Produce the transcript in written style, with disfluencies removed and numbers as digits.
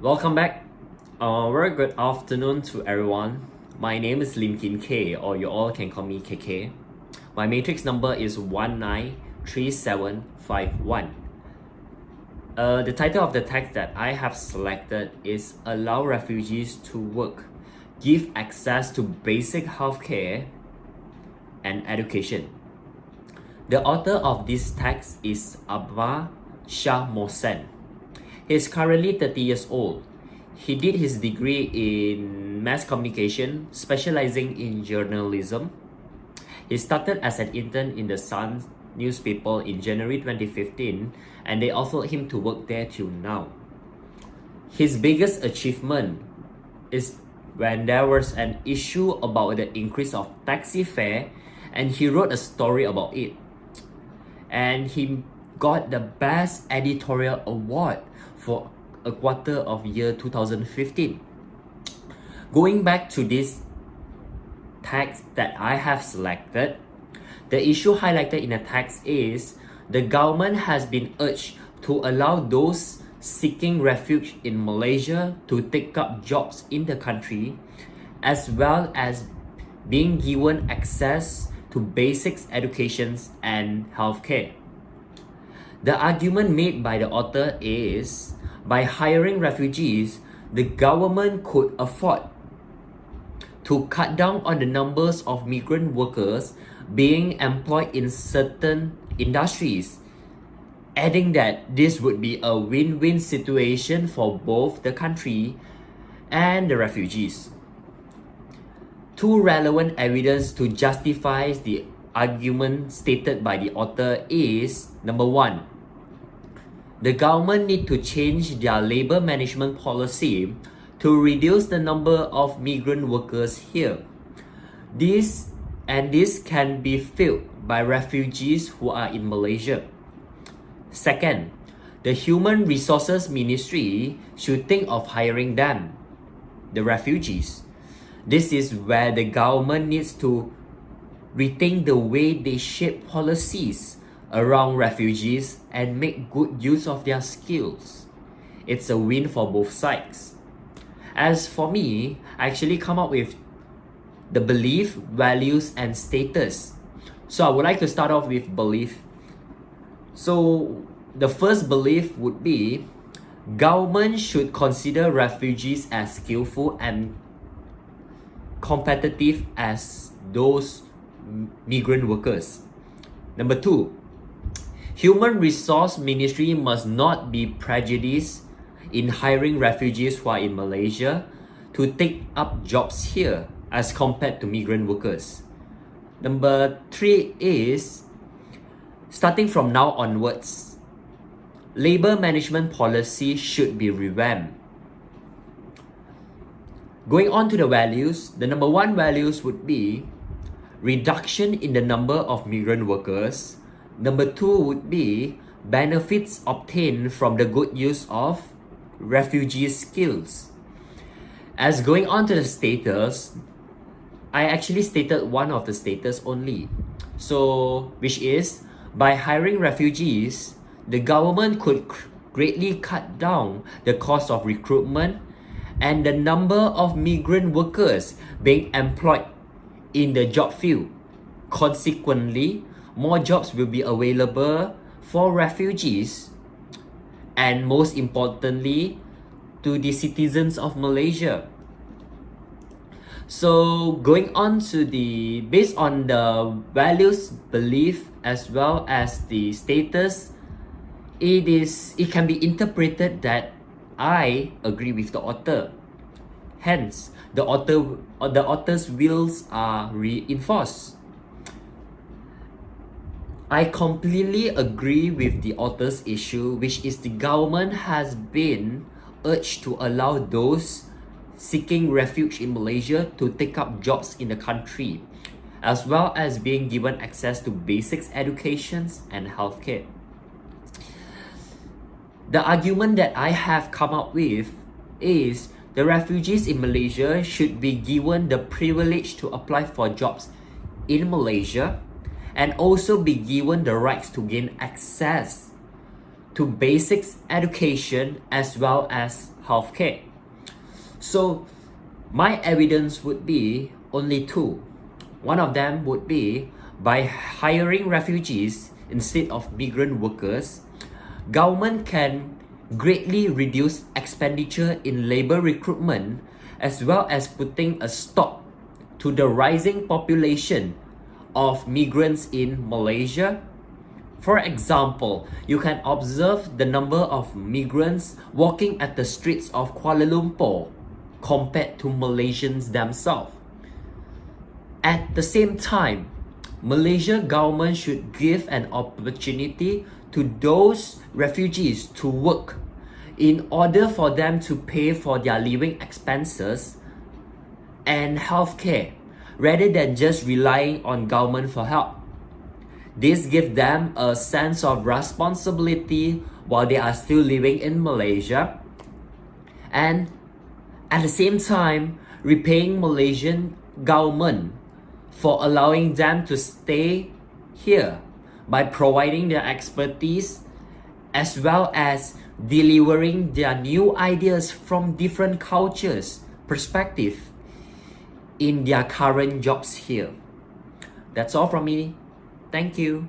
Welcome back. Very good afternoon to everyone. My name is Khei, or you all can call me KK. My matrix number is 193751. The title of the text that I have selected is Allow Refugees to Work, Give Access to Basic Healthcare and Education. The author of this text is Abba Shah Mohsen. He is currently 30 years old. He did his degree in mass communication, specializing in journalism. He started as an intern in the Sun newspaper in January 2015, and they offered him to work there till now. His biggest achievement is when there was an issue about the increase of taxi fare, and he wrote a story about it. And he got the Best Editorial Award for a quarter of year 2015. Going back to this text that I have selected, the issue highlighted in the text is the government has been urged to allow those seeking refuge in Malaysia to take up jobs in the country, as well as being given access to basic education and healthcare. The argument made by the author is, by hiring refugees, the government could afford to cut down on the numbers of migrant workers being employed in certain industries, adding that this would be a win-win situation for both the country and the refugees. Two relevant evidence to justify the argument stated by the author is, number one, the government need to change their labor management policy to reduce the number of migrant workers here. This can be filled by refugees who are in Malaysia. Second, the Human Resources Ministry should think of hiring them, the refugees. This is where the government needs to rethink the way they shape policies around refugees and make good use of their skills. It's a win for both sides. As for me, I actually come up with the belief, values, and status. So I would like to start off with belief. So the first belief would be, government should consider refugees as skillful and competitive as those migrant workers. Number two, Human Resource Ministry must not be prejudiced in hiring refugees who are in Malaysia to take up jobs here as compared to migrant workers. Number three is, starting from now onwards, labor management policy should be revamped. Going on to the values, the number one values would be reduction in the number of migrant workers. Number two would be benefits obtained from the good use of refugee skills. As going on to the status, I actually stated one of the status only. So, which is, by hiring refugees, the government could greatly cut down the cost of recruitment and the number of migrant workers being employed in the job field. Consequently, more jobs will be available for refugees and, most importantly, to the citizens of Malaysia. So going on to based on the values, belief, as well as the status, it can be interpreted that I agree with the author. Hence, the author's wills are reinforced. I completely agree with the author's issue, which is the government has been urged to allow those seeking refuge in Malaysia to take up jobs in the country, as well as being given access to basic education and healthcare. The argument that I have come up with is the refugees in Malaysia should be given the privilege to apply for jobs in Malaysia and also be given the rights to gain access to basic education as well as healthcare. So my evidence would be only two. One of them would be by hiring refugees instead of migrant workers, government can greatly reduce expenditure in labor recruitment as well as putting a stop to the rising population of migrants in Malaysia. For example, you can observe the number of migrants walking at the streets of Kuala Lumpur compared to Malaysians themselves. At the same time, Malaysia government should give an opportunity to those refugees to work in order for them to pay for their living expenses and healthcare rather than just relying on government for help. This gives them a sense of responsibility while they are still living in Malaysia, and at the same time repaying Malaysian government for allowing them to stay here by providing their expertise as well as delivering their new ideas from different cultures perspective in their current jobs here. That's all from me. Thank you.